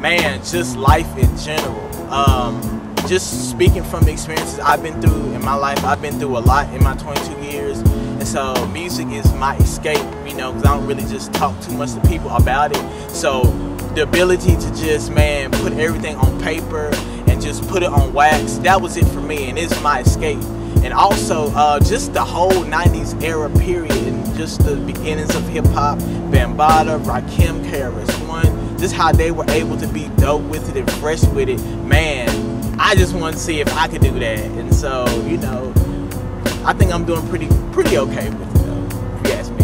Man, just life in general. Just speaking from the experiences I've been through in my life. I've been through a lot in my 22 years, and so music is my escape, you know, because I don't really just talk too much to people about it. So the ability to just, man, put everything on paper and just put it on wax, that was it for me, and it's my escape. And also just the whole 90s era period, and just the beginnings of hip-hop, Bambaataa, Rakim, KRS-One, just how they were able to be dope with it and fresh with it. Man, I just wanted to see if I could do that. And so, you know, I think I'm doing pretty okay with it, though, if you ask me.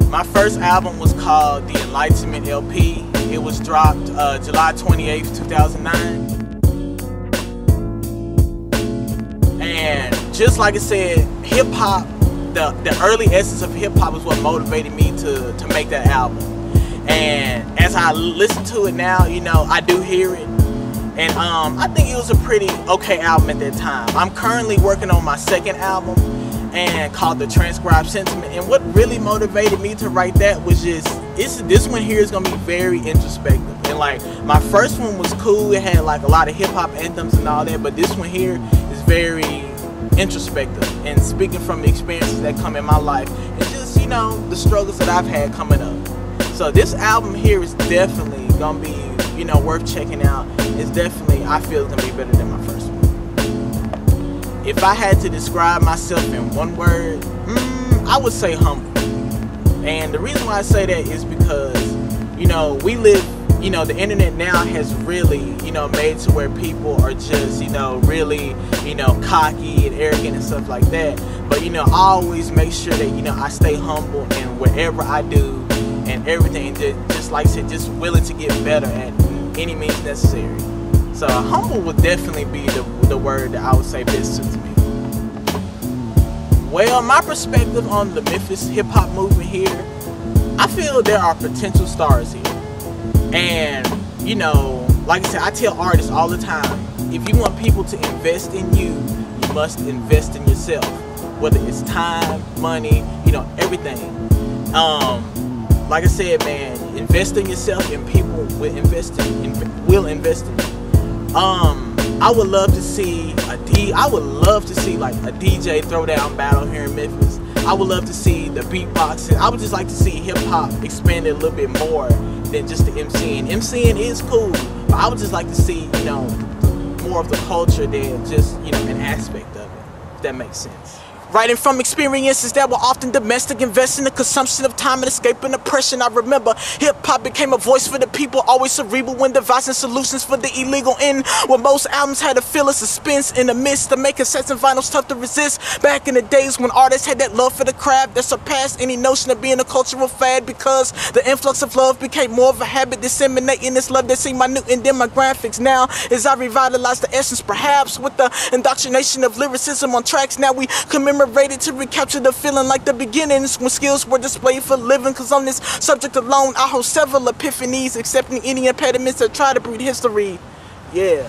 My first album was called The Enlightenment LP. It was dropped July 28th, 2009. And just like I said, hip-hop, the early essence of hip-hop is what motivated me to make that album. And as I listen to it now, you know, I do hear it. And I think it was a pretty okay album at that time. I'm currently working on my second album, and called The Transcribed Sentiment. And what really motivated me to write that was just, this one here is gonna be very introspective. And like, my first one was cool, it had like a lot of hip-hop anthems and all that, but this one here is very introspective and speaking from the experiences that come in my life and just, you know, the struggles that I've had coming up. So this album here is definitely gonna be, you know, worth checking out. It's definitely, I feel it's gonna be better than my first one. If I had to describe myself in one word, I would say humble. And the reason why I say that is because, you know, we live, you know, the internet now has really, you know, made to where people are just, you know, really, you know, cocky and arrogant and stuff like that. But, you know, I always make sure that, you know, I stay humble in whatever I do and everything, just like I said, just willing to get better at any means necessary. So humble would definitely be the word that I would say best suits me. Well, my perspective on the Memphis hip-hop movement here, I feel there are potential stars here. And, you know, like I said, I tell artists all the time, if you want people to invest in you, you must invest in yourself. Whether it's time, money, you know, everything. Like I said, man, invest in yourself and people will invest in you. I would love to see like a DJ throwdown battle here in Memphis. I would love to see the beatboxing. I would just like to see hip hop expanded a little bit more than just the MCing. MCing is cool, but I would just like to see, you know, more of the culture than just, you know, an aspect of it, if that makes sense. Writing from experiences that were often domestic, investing in the consumption of time and escaping oppression. I remember hip-hop became a voice for the people, always cerebral when devising solutions for the illegal end. When most albums had a feel of suspense in the midst of making sets and vinyls tough to resist. Back in the days when artists had that love for the craft that surpassed any notion of being a cultural fad, because the influx of love became more of a habit, disseminating this love that seemed minute in demographics. Now, as I revitalize the essence, perhaps with the indoctrination of lyricism on tracks, now we commemorate to recapture the feeling like the beginnings when skills were displayed for living. Cause on this subject alone I hold several epiphanies, accepting any impediments that try to breed history. Yeah.